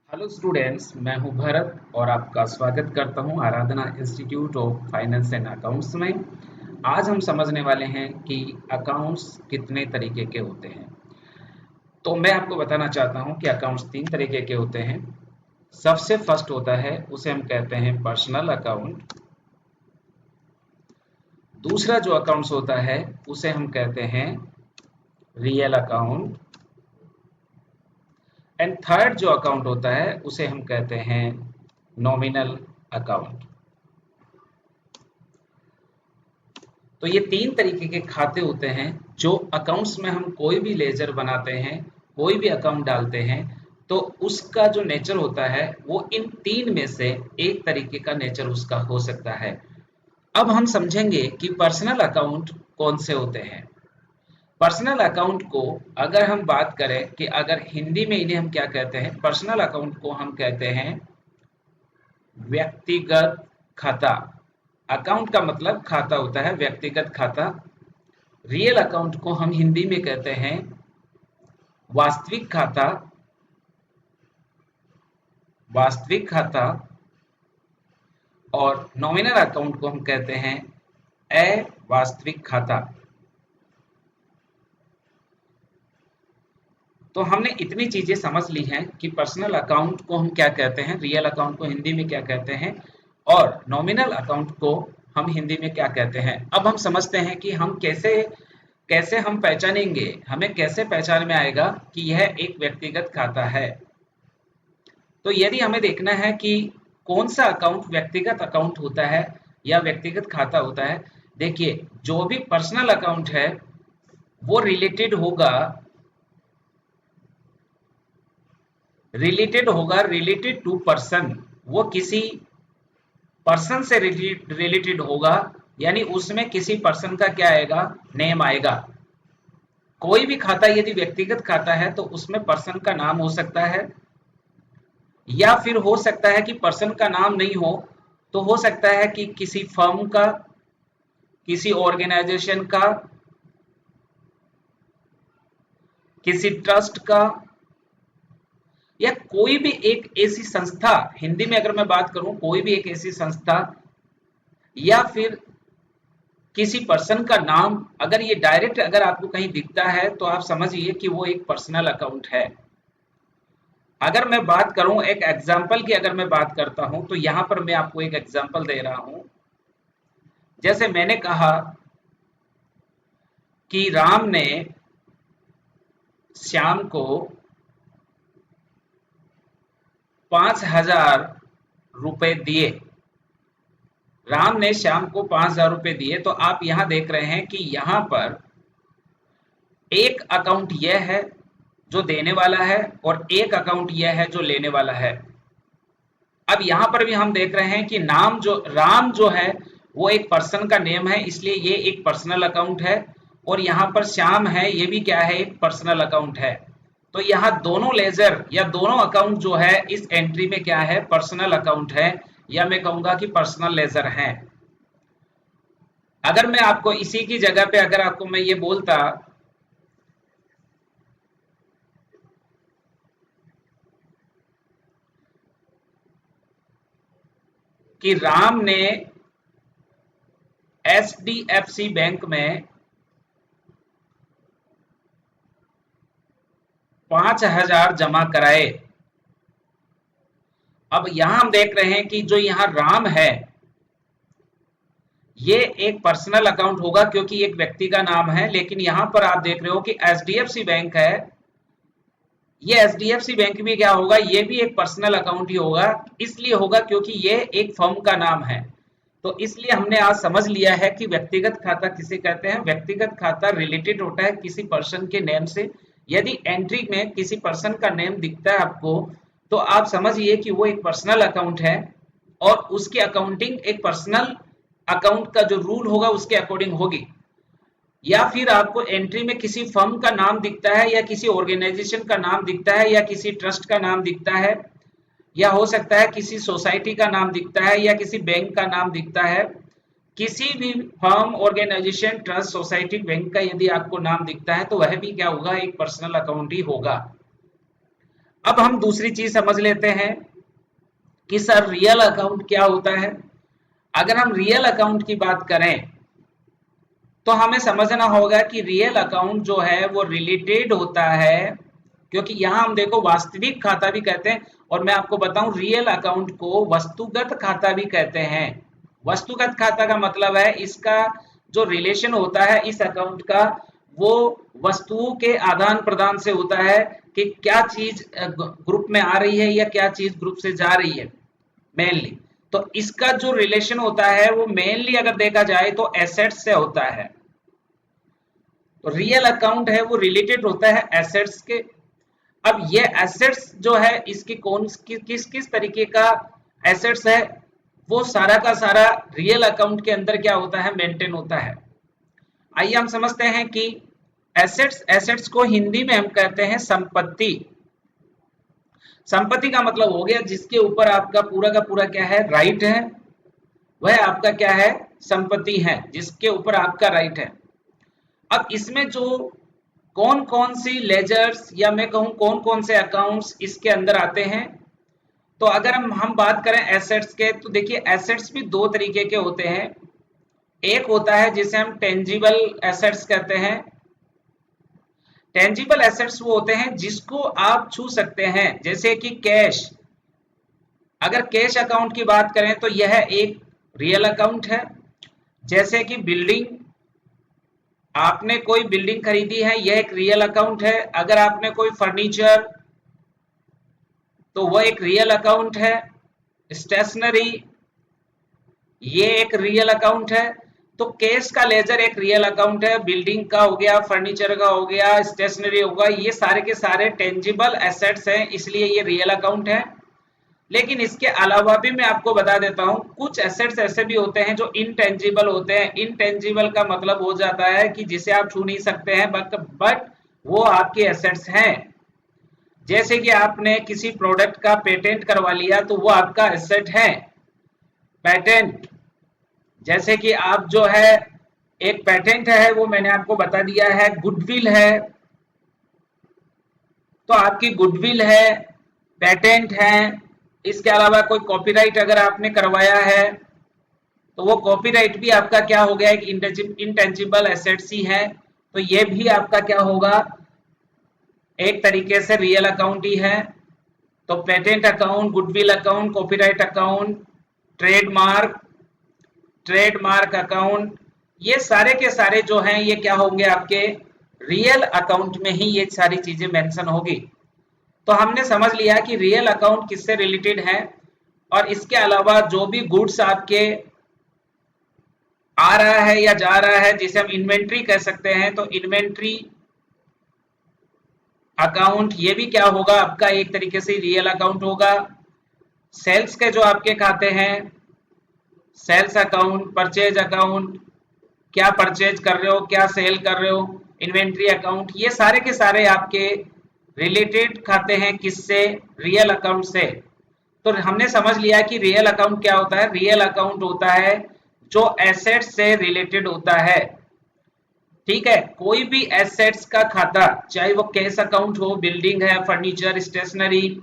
Hello students, मैं हूं भरत और आपका स्वागत करता हूं Aradhana institute of finance and accounts में। आज हम समझने वाले हैं कि अकाउंट्स कितने तरीके के होते हैं। तो मैं आपको बताना चाहता हूं कि अकाउंट्स तीन तरीके के होते हैं। सबसे फर्स्ट होता है, उसे हम कहते हैं पर्सनल अकाउंट। दूसरा जो अकाउंट्स होता है उसे हम कहते हैं रियल अकाउंट। एंड थर्ड जो अकाउंट होता है उसे हम कहते हैं नॉमिनल अकाउंट। तो ये तीन तरीके के खाते होते हैं जो अकाउंट्स में हम कोई भी लेजर बनाते हैं, कोई भी अकाउंट डालते हैं, तो उसका जो नेचर होता है वो इन तीन में से एक तरीके का नेचर उसका हो सकता है। अब हम समझेंगे कि पर्सनल अकाउंट कौन से होते हैं। पर्सनल अकाउंट को अगर हम बात करें कि अगर हिंदी में इन्हें हम क्या कहते हैं, पर्सनल अकाउंट को हम कहते हैं व्यक्तिगत खाता। अकाउंट का मतलब खाता होता है, व्यक्तिगत खाता। रियल अकाउंट को हम हिंदी में कहते हैं वास्तविक खाता। वास्तविक खाता। और नॉमिनल अकाउंट को हम कहते हैं अवास्तविक खाता। तो हमने इतनी चीजें समझ ली हैं कि पर्सनल अकाउंट को हम क्या कहते हैं, रियल अकाउंट को हिंदी में क्या कहते हैं, और नॉमिनल अकाउंट को हम हिंदी में क्या कहते हैं। अब हम समझते हैं कि हम कैसे कैसे हम पहचानेंगे, हमें कैसे पहचान में आएगा कि यह एक व्यक्तिगत खाता है। तो यदि हमें देखना है कि कौन सा अकाउंट व्यक्तिगत अकाउंट होता है या व्यक्तिगत खाता होता है, देखिए जो भी पर्सनल अकाउंट है वो रिलेटेड टू पर्सन। वो किसी पर्सन से रिलेटेड होगा, यानी उसमें किसी पर्सन का क्या आएगा, नेम आएगा। कोई भी खाता यदि व्यक्तिगत खाता है तो उसमें पर्सन का नाम हो सकता है, या फिर हो सकता है कि पर्सन का नाम नहीं हो तो हो सकता है कि किसी फर्म का, किसी ऑर्गेनाइजेशन का, किसी ट्रस्ट का, या कोई भी एक ऐसी संस्था, हिंदी में अगर मैं बात करूं कोई भी एक ऐसी संस्था, या फिर किसी पर्सन का नाम, अगर ये डायरेक्ट अगर आपको कहीं दिखता है तो आप समझिए कि वो एक पर्सनल अकाउंट है। अगर मैं बात करूं एक एग्जाम्पल की, अगर मैं बात करता हूं तो यहां पर मैं आपको एक एग्जाम्पल दे रहा हूं। जैसे मैंने कहा कि राम ने श्याम को 5,000 रुपए दिए। राम ने श्याम को 5,000 रुपए दिए, तो आप यहां देख रहे हैं कि यहां पर एक अकाउंट यह है जो देने वाला है और एक अकाउंट यह है जो लेने वाला है। अब यहां पर भी हम देख रहे हैं कि नाम जो राम जो है वो एक पर्सन का नेम है, इसलिए ये एक पर्सनल अकाउंट है। और यहां पर श्याम है, ये भी क्या है, एक पर्सनल अकाउंट है। तो यहाँ दोनों लेजर या दोनों अकाउंट जो है इस एंट्री में क्या है, पर्सनल अकाउंट है, या मैं कहूंगा कि पर्सनल लेजर है। अगर मैं आपको इसी की जगह पे अगर आपको मैं ये बोलता कि राम ने एचडीएफसी बैंक में 5,000 जमा कराए। अब यहां हम देख रहे हैं कि जो यहां राम है ये एक पर्सनल अकाउंट होगा क्योंकि एक व्यक्ति का नाम है, लेकिन यहां पर आप देख रहे हो कि एचडीएफसी बैंक है। ये एचडीएफसी बैंक भी क्या होगा, ये भी एक पर्सनल अकाउंट ही होगा। इसलिए होगा क्योंकि ये एक फर्म का नाम है। तो इसलिए हमने आज समझ लिया है कि व्यक्तिगत खाता किसे कहते हैं। व्यक्तिगत खाता रिलेटेड होता है किसी पर्सन के नेम से। यदि एंट्री में किसी पर्सन का नेम दिखता है आपको, तो आप समझिए कि वो एक पर्सनल अकाउंट है और उसकी अकाउंटिंग एक पर्सनल अकाउंट का जो रूल होगा उसके अकॉर्डिंग होगी। या फिर आपको एंट्री में किसी फर्म का नाम दिखता है, या किसी ऑर्गेनाइजेशन का नाम दिखता है, या किसी ट्रस्ट का नाम दिखता है, या हो सकता है किसी सोसाइटी का नाम दिखता है, या किसी बैंक का नाम दिखता है। किसी भी firm, organisation, trust, society, bank का यदि आपको नाम दिखता है तो वह भी क्या होगा, एक पर्सनल अकाउंट ही होगा। अब हम दूसरी चीज समझ लेते हैं कि सर रियल अकाउंट क्या होता है। अगर हम रियल अकाउंट की बात करें तो हमें समझना होगा कि रियल अकाउंट जो है वो रिलेटेड होता है, क्योंकि यहां हम देखो वास्तविक खाता भी कहते हैं, और मैं आपको बताऊं रियल अकाउंट को वस्तुगत खाता भी कहते हैं। वस्तुगत खाता का मतलब है इसका जो रिलेशन होता है इस अकाउंट का, वो वस्तुओं के आदान प्रदान से होता है कि क्या चीज ग्रुप में आ रही है या क्या चीज ग्रुप से जा रही है मेनली। तो इसका जो रिलेशन होता है वो मेनली अगर देखा जाए तो एसेट्स से होता है। तो रियल अकाउंट है वो रिलेटेड होता है एसेट्स के। अब ये एसेट्स जो है इसकी किस किस तरीके का एसेट्स है, वो सारा का सारा रियल अकाउंट के अंदर क्या होता है, मेंटेन होता है। आइए हम समझते हैं कि एसेट्स एसेट्स को हिंदी में हम कहते हैं संपत्ति। संपत्ति का मतलब हो गया जिसके ऊपर आपका पूरा का पूरा क्या है, राइट है, वह आपका क्या है, संपत्ति है जिसके ऊपर आपका राइट है। अब इसमें जो कौन कौन सी लेजर्स या मैं कहूं कौन कौन से अकाउंट्स इसके अंदर आते हैं, तो अगर हम बात करें एसेट्स के, तो देखिए एसेट्स भी दो तरीके के होते हैं। एक होता है जिसे हम टेंजिबल एसेट्स कहते हैं। टेंजिबल एसेट्स वो होते हैं जिसको आप छू सकते हैं, जैसे कि कैश। अगर कैश अकाउंट की बात करें तो यह एक रियल अकाउंट है। जैसे कि बिल्डिंग, आपने कोई बिल्डिंग खरीदी है, यह एक रियल अकाउंट है। अगर आपने कोई फर्नीचर, तो वह एक रियल अकाउंट है। स्टेशनरी, ये एक रियल अकाउंट है। तो कैश का लेजर एक रियल अकाउंट है, बिल्डिंग का हो गया, फर्नीचर का हो गया, स्टेशनरी होगा, ये सारे के सारे टेंजिबल एसेट्स हैं, इसलिए ये रियल अकाउंट है। लेकिन इसके अलावा भी मैं आपको बता देता हूं, कुछ एसेट्स ऐसे भी होते हैं जो इनटेंजिबल होते हैं। इनटेंजिबल का मतलब हो जाता है कि जिसे आप छू नहीं सकते हैं, बट वो आपके एसेट्स हैं। जैसे कि आपने किसी प्रोडक्ट का पेटेंट करवा लिया तो वो आपका एसेट है, पेटेंट। जैसे कि आप जो है एक पेटेंट है वो मैंने आपको बता दिया है। गुडविल है, तो आपकी गुडविल है, पेटेंट है। इसके अलावा कोई कॉपीराइट अगर आपने करवाया है तो वो कॉपीराइट भी आपका क्या हो गया, एक इंटेंजिबल एसेट्स ही है। तो ये भी आपका क्या होगा, एक तरीके से रियल अकाउंट ही है। तो patent account, goodwill account, copyright account, trademark, trademark account, ये सारे के सारे जो हैं ये क्या होंगे, आपके रियल अकाउंट में ही ये सारी चीजें मेंशन होगी। तो हमने समझ लिया कि रियल अकाउंट किससे रिलेटेड है। और इसके अलावा जो भी गुड्स आपके आ रहा है या जा रहा है, जिसे हम इन्वेंट्री कह सकते हैं, तो इन्वेंट्री अकाउंट ये भी क्या होगा, आपका एक तरीके से रियल अकाउंट होगा। सेल्स के जो आपके खाते हैं, सेल्स अकाउंट, परचेज अकाउंट, क्या परचेज कर रहे हो, क्या सेल कर रहे हो, इन्वेंट्री अकाउंट, ये सारे के सारे आपके रिलेटेड खाते हैं किससे, रियल अकाउंट से। तो हमने समझ लिया कि रियल अकाउंट क्या होता है। रियल अकाउंट होता है जो एसेट्स से रिलेटेड होता है। ठीक है, कोई भी एसेट्स का खाता, चाहे वो कैश अकाउंट हो, बिल्डिंग है, फर्नीचर, स्टेशनरी,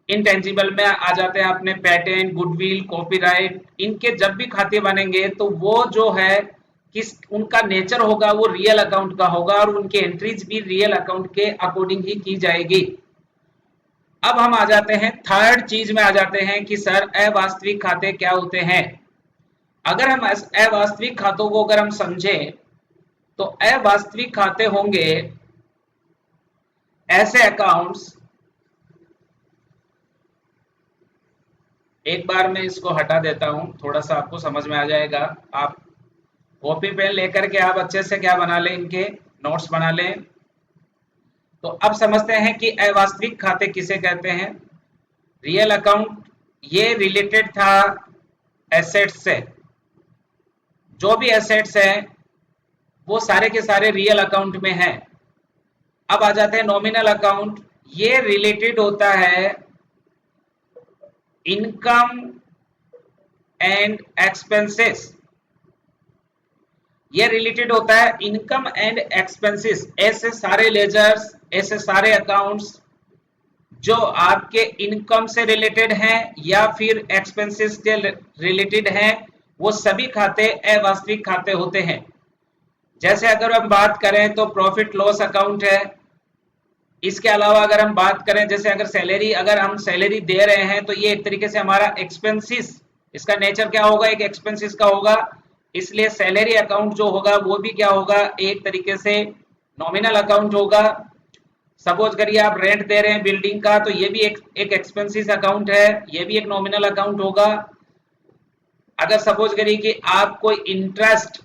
इनटेंजिबल में आ जाते हैं अपने पेटेंट, गुडविल, कॉपीराइट, इनके जब भी खाते बनेंगे तो वो जो है किस उनका नेचर होगा, वो रियल अकाउंट का होगा और उनकी एंट्रीज भी रियल अकाउंट के अकॉर्डिंग ही की जाएगी। अब हम आ जाते हैं थर्ड चीज में आ जाते हैं कि सर अवास्तविक खाते क्या होते हैं। अगर हम अवास्तविक खातों को अगर हम समझें तो अवास्तविक खाते होंगे ऐसे अकाउंट्स, एक बार मैं इसको हटा देता हूं, थोड़ा सा आपको समझ में आ जाएगा। आप कॉपी पेन लेकर के आप अच्छे से क्या बना लें, इनके नोट्स बना लें। तो अब समझते हैं कि अवास्तविक खाते किसे कहते हैं। रियल अकाउंट ये रिलेटेड था एसेट्स से, जो भी एसेट्स हैं वो सारे के सारे रियल अकाउंट में हैं। अब आ जाते हैं नॉमिनल अकाउंट, ये रिलेटेड होता है इनकम एंड एक्सपेंसेस। ये रिलेटेड होता है इनकम एंड एक्सपेंसेस। ऐसे सारे लेजर्स, ऐसे सारे अकाउंट्स जो आपके इनकम से रिलेटेड हैं या फिर एक्सपेंसेस के रिलेटेड हैं, वो सभी खाते अवास्तविक खाते होते हैं। जैसे अगर हम बात करें तो प्रॉफिट लॉस अकाउंट है। इसके अलावा अगर हम बात करें, जैसे अगर हम सैलरी दे रहे हैं तो ये एक तरीके से हमारा एक्सपेंसिस, इसका नेचर क्या होगा, एक एक्सपेंसिस का होगा। इसलिए सैलरी अकाउंट जो होगा वो भी क्या होगा, एक तरीके से नॉमिनल अकाउंट होगा। सपोज करिए आप रेंट दे रहे हैं बिल्डिंग का, तो ये भी एक एक्सपेंसिस अकाउंट है, ये भी एक नॉमिनल अकाउंट होगा। अगर सपोज करिए कि आप कोई इंटरेस्ट,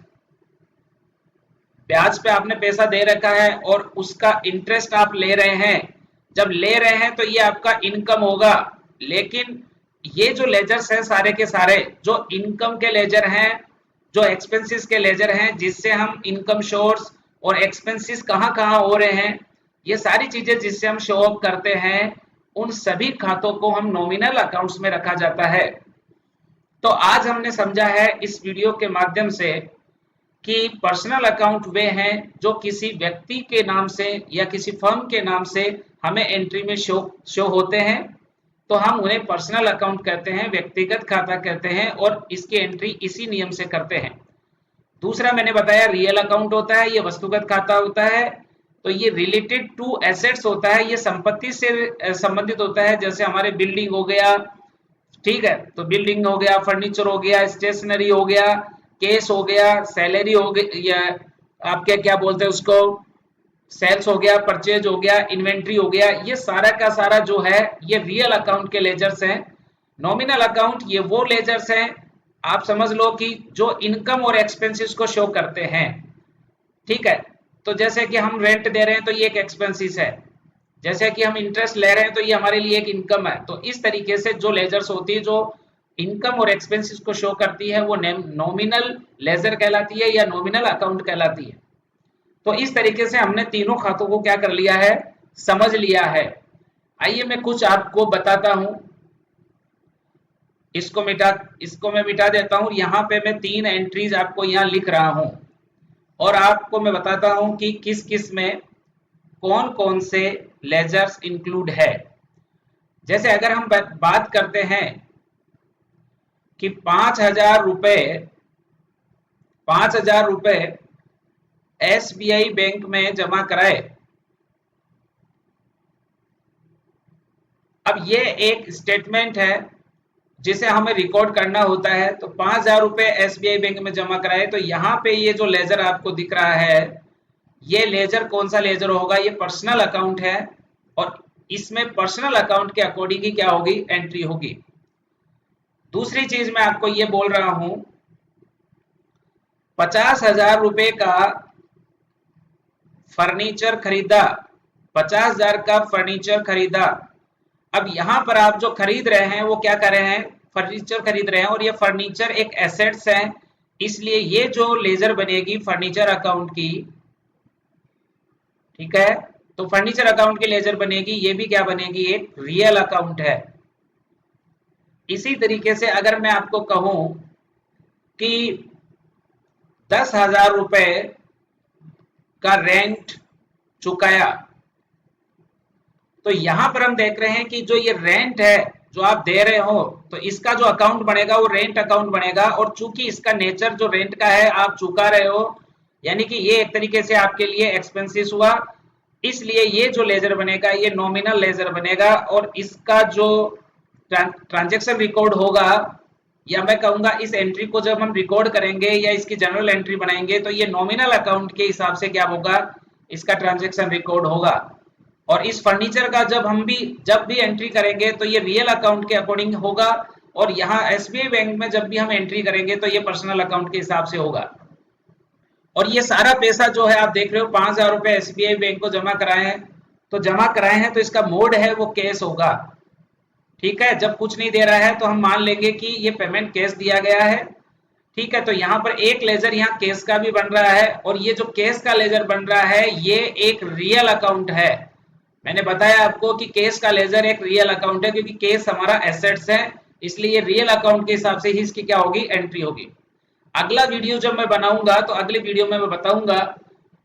ब्याज पे आपने पैसा दे रखा है और उसका इंटरेस्ट आप ले रहे हैं, जब ले रहे हैं तो ये आपका इनकम होगा। लेकिन ये जो लेजर्स हैं सारे के सारे, जो इनकम के लेजर हैं, जो एक्सपेंसेस के लेजर हैं, जिससे हम इनकम सोर्स और एक्सपेंसेस कहाँ कहाँ हो रहे हैं, ये सारी चीजें जिससे हम शो ऑफ करते हैं, उन सभी खातों को हम नॉमिनल अकाउंट्स में रखा जाता है। तो आज हमने समझा है इस वीडियो के माध्यम से कि पर्सनल अकाउंट वे हैं जो किसी व्यक्ति के नाम से या किसी फर्म के नाम से हमें एंट्री में शो होते हैं, तो हम उन्हें पर्सनल अकाउंट कहते हैं, व्यक्तिगत खाता कहते हैं, और इसकी एंट्री इसी नियम से करते हैं। दूसरा मैंने बताया रियल अकाउंट होता है, ये वस्तुगत खाता होता है, तो ये रिलेटेड टू एसेट्स होता है, ये संपत्ति से संबंधित होता है। जैसे हमारे बिल्डिंग हो गया, ठीक है, तो बिल्डिंग हो गया, फर्नीचर हो गया, स्टेशनरी हो गया, केस हो गया, सैलरी हो गई, या आपके क्या बोलते हैं उसको, सेल्स हो गया, परचेज हो गया, इन्वेंट्री हो गया, ये सारा का सारा जो है ये रियल अकाउंट के लेजर्स हैं। नॉमिनल अकाउंट ये वो लेजर्स हैं, आप समझ लो कि जो इनकम और एक्सपेंसेस को शो करते हैं। ठीक है, तो जैसे कि हम रेंट दे रहे हैं तो ये एक एक्सपेंसिस है, जैसे कि हम इंटरेस्ट ले रहे हैं तो ये हमारे लिए एक इनकम है। तो इस तरीके से जो लेजर्स होती है जो इनकम और एक्सपेंसेस को शो करती है, वो नॉमिनल लेजर कहलाती है या नॉमिनल अकाउंट कहलाती है। तो इस तरीके से हमने तीनों खातों को क्या कर लिया है, समझ लिया है। आइए मैं कुछ आपको बताता हूं। इसको मैं मिटा देता हूं। यहाँ पे मैं 3 एंट्रीज आपको यहाँ लिख रहा हूं और आपको मैं बताता हूं कि किस किस में कौन कौन से लेजर्स इंक्लूड है। जैसे अगर हम बात करते हैं कि 5,000 रुपए एसबीआई बैंक में जमा कराए। अब ये एक स्टेटमेंट है जिसे हमें रिकॉर्ड करना होता है। तो 5,000 रुपए एसबीआई बैंक में जमा कराए, तो यहाँ पे ये जो लेजर आपको दिख रहा है, ये लेजर कौन सा लेजर होगा, ये पर्सनल अकाउंट है, और इसमें पर्सनल अकाउंट के अकॉर्डिंग ही क्या होगी, एंट्री होगी। दूसरी चीज मैं आपको ये बोल रहा हूं, 50,000 रुपए का फर्नीचर खरीदा, 50,000 का फर्नीचर खरीदा। अब यहां पर आप जो खरीद रहे हैं वो क्या कर रहे हैं, फर्नीचर खरीद रहे हैं, और ये फर्नीचर एक एसेट्स है, इसलिए ये जो लेजर बनेगी फर्नीचर अकाउंट की, ठीक है, तो फर्नीचर अकाउंट की लेजर बनेगी, ये भी क्या बनेगी, एक रियल अकाउंट है। इसी तरीके से अगर मैं आपको कहूं कि 10,000 रुपए का रेंट चुकाया, तो यहां पर हम देख रहे हैं कि जो ये रेंट है जो आप दे रहे हो, तो इसका जो अकाउंट बनेगा वो रेंट अकाउंट बनेगा। और चूंकि इसका नेचर जो रेंट का है, आप चुका रहे हो, यानी कि ये एक तरीके से आपके लिए एक्सपेंसिस हुआ, इसलिए ये जो लेजर बनेगा ये नॉमिनल लेजर बनेगा। और इसका जो ट्रांजैक्शन रिकॉर्ड होगा, या मैं कहूंगा इस एंट्री को जब हम रिकॉर्ड करेंगे या इसकी जनरल एंट्री बनाएंगे, तो ये नॉमिनल अकाउंट के हिसाब से क्या होगा, इसका ट्रांजैक्शन रिकॉर्ड होगा। और इस फर्नीचर का जब भी एंट्री करेंगे तो ये रियल अकाउंट के अकॉर्डिंग होगा, और यहाँ एसबीआई बैंक में जब भी हम एंट्री करेंगे तो ये पर्सनल अकाउंट के हिसाब से होगा। और ये सारा पैसा जो है आप देख रहे हो, 5,000 रुपए एसबीआई बैंक को जमा कराए हैं, तो जमा कराए हैं तो इसका मोड है वो कैश होगा। ठीक है, जब कुछ नहीं दे रहा है तो हम मान लेंगे कि ये पेमेंट कैश दिया गया है। ठीक है, तो यहाँ पर एक लेजर यहाँ केस का भी बन रहा है, और ये जो केस का लेजर बन रहा है ये एक रियल अकाउंट है। मैंने बताया आपको कि केस का लेजर एक रियल अकाउंट है, क्योंकि केस हमारा एसेट्स है, इसलिए रियल अकाउंट के हिसाब से ही इसकी क्या होगी, एंट्री होगी। अगला वीडियो जब मैं बनाऊंगा तो अगले वीडियो में मैं बताऊंगा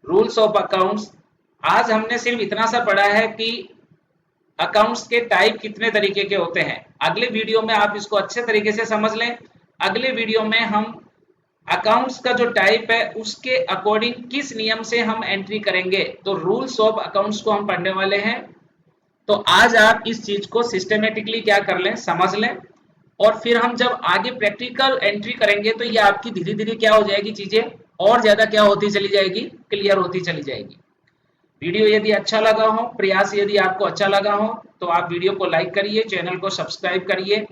रूल्स ऑफ अकाउंट्स। आज हमने सिर्फ इतना सा पढ़ा है कि अकाउंट्स के टाइप कितने तरीके के होते हैं। अगले वीडियो में आप इसको अच्छे तरीके से समझ लें। अगले वीडियो में हम अकाउंट्स का जो टाइप है उसके अकॉर्डिंग किस नियम से हम एंट्री करेंगे, तो रूल्स ऑफ अकाउंट्स को हम पढ़ने वाले हैं। तो आज आप इस चीज को सिस्टमेटिकली क्या कर लें, समझ लें, और फिर हम जब आगे प्रैक्टिकल एंट्री करेंगे तो ये आपकी धीरे धीरे क्या हो जाएगी, चीजें और ज्यादा क्या होती चली जाएगी, क्लियर होती चली जाएगी। वीडियो यदि अच्छा लगा हो, प्रयास यदि आपको अच्छा लगा हो, तो आप वीडियो को लाइक करिए, चैनल को सब्सक्राइब करिए,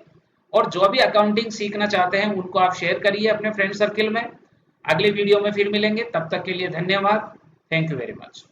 और जो भी अकाउंटिंग सीखना चाहते हैं उनको आप शेयर करिए अपने फ्रेंड सर्किल में। अगले वीडियो में फिर मिलेंगे, तब तक के लिए धन्यवाद। Thank you very much.